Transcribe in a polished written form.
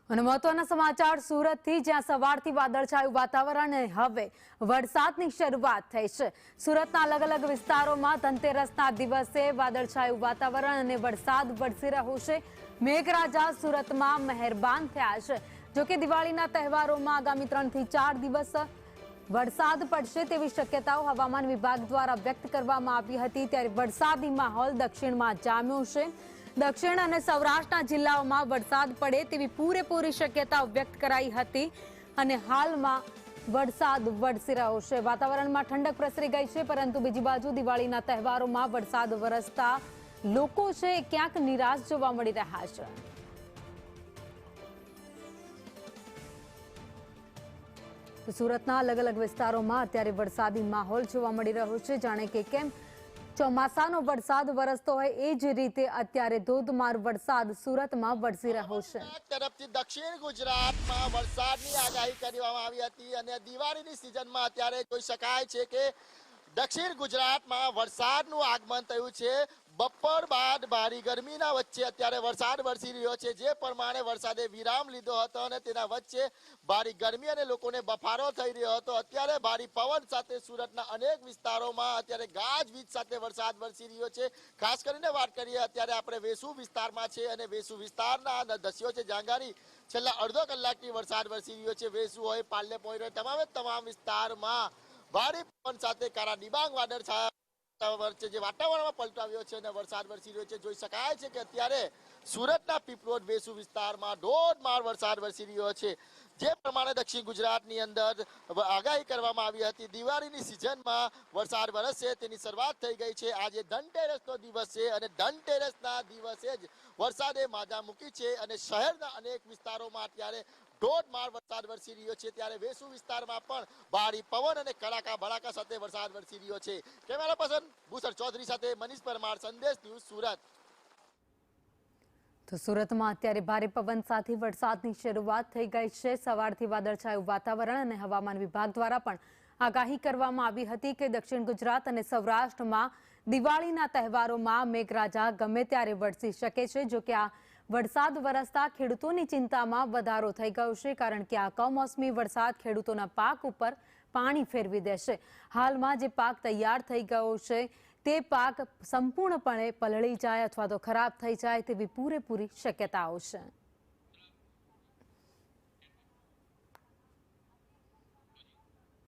અને મહત્વના સમાચાર સુરતથી, જ્યાં સવારથી વાદળછાયું વાતાવરણ અને હવે વરસાદની શરૂઆત થઈ છે। સુરતના અલગ અલગ વિસ્તારોમાં ધનતેરસના દિવસે વાદળછાયું વાતાવરણ અને વરસાદ વરસી રહ્યો છે। મેઘરાજા સુરતમાં મહેરબાન થયા છે। જોકે દિવાળીના તહેવારોમાં આગામી 3 થી 4 દિવસ વરસાદ પડશે તેવી શક્યતાઓ હવામાન વિભાગ દ્વારા વ્યક્ત કરવામાં આવી હતી। ત્યારે વરસાદી માહોલ દક્ષિણમાં જામ્યો છે। દક્ષિણ અને સૌરાષ્ટ્રના જિલ્લાઓમાં વરસાદ પડે તેવી પૂરેપૂરી શક્યતાઓ વ્યક્ત કરાઈ હતી અને હાલમાં વરસાદ વરસી રહ્યો છે। વાતાવરણમાં ઠંડક પ્રસરી ગઈ છે, પરંતુ બીજી બાજુ દિવાળીના તહેવારોમાં વરસાદ વરસતા લોકો છે ક્યાંક નિરાશ જોવા મળી રહ્યા છે। સુરતના અલગ અલગ વિસ્તારોમાં અત્યારે વરસાદી માહોલ જોવા મળી રહ્યો છે। જાણે કે કેમ ચોમાસાનો વરસાદ વરસતો હોય એ જ રીતે અત્યારે ધોધમાર વરસાદ સુરતમાં વરસી રહ્યો છે। તરફથી દક્ષિણ ગુજરાતમાં વરસાદની આગાહી કરવામાં આવી હતી અને દિવાળીની સિઝનમાં અત્યારે જોઈ શકાય છે કે દક્ષિણ ગુજરાતમાં વરસાદનું આગમન થયું છે। બપોર બાદ ભારે ગરમીના વચ્ચે અત્યારે વરસાદ વરસી રહ્યો છે। જે પ્રમાણે વરસાદે વિરામ લીધો હતો અને તેના વચ્ચે ભારે ગરમી અને લોકોને બફારો થઈ રહ્યો હતો। અત્યારે ભારે પવન સાથે સુરતના અનેક વિસ્તારોમાં અત્યારે ગાજવીજ સાથે વરસાદ વરસી રહ્યો છે। ખાસ કરીને વાત કરીએ અત્યારે આપણે વેસુ વિસ્તારમાં છે અને વેસુ વિસ્તારના દસ્યો છે જાંગારી છેલ્લા અડધો કલાકથી વરસાદ વરસી રહ્યો છે। વેસુ હોય, પાલ્લે પોઈન્ટ હોય, તમામ વિસ્તારમાં ભારે પવન સાથે કાળા ડિબાંગ વાદળ છાયા જે વાતાવરણમાં પલટાવ્યો છે અને વરસાદ વરસી રહ્યો છે। જોઈ શકાય છે કે અત્યારે સુરતના પીપલોદ વેસુ વિસ્તારમાં ધોધમાર વરસાદ વરસી રહ્યો છે। જે પ્રમાણે દક્ષિણ ગુજરાતની અંદર આગાહી કરવામાં આવી હતી દિવાળીની સિઝનમાં વરસાદ વરસશે તેની શરૂઆત થઈ ગઈ છે। આજે ધનતેરસનો દિવસ છે અને ધનતેરસના દિવસે જ વરસાદે માજા મૂકી છે અને શહેરના અનેક વિસ્તારોમાં અત્યારે ધોધમાર વરસાદ વરસી રહ્યો છે। ત્યારે વેસુ વિસ્તારમાં પણ ભારે પવન અને કડાકા ભડાકા સાથે વરસાદ વરસી રહ્યો છે। કેમેરા પર્સન ભૂષણ ચૌધરી સાથે મનીષ પરમાર, સંદેશ ન્યૂઝ, સુરત। તો સુરતમાં અત્યારે ભારે પવન સાથે વરસાદની શરૂઆત થઈ ગઈ છે। સવારથી વાદળછાયું વાતાવરણ અને હવામાન વિભાગ દ્વારા પણ આગાહી કરવામાં આવી હતી કે દક્ષિણ ગુજરાત અને સૌરાષ્ટ્રમાં દિવાળીના તહેવારોમાં મેઘરાજા ગમે ત્યારે વરસી શકે છે। જો કે આ વરસાદ વરસતા ખેડૂતોની ચિંતામાં વધારો થઈ ગયો છે, કારણ કે આ કમોસમી વરસાદ ખેડૂતોના પાક ઉપર પાણી ફેરવી દેશે। હાલમાં જે પાક તૈયાર થઈ ગયો છે તે પાક સંપૂર્ણપણે પલળી જાય અથવા તો ખરાબ થઈ જાય તેવી પૂરેપૂરી શક્યતાઓ છે।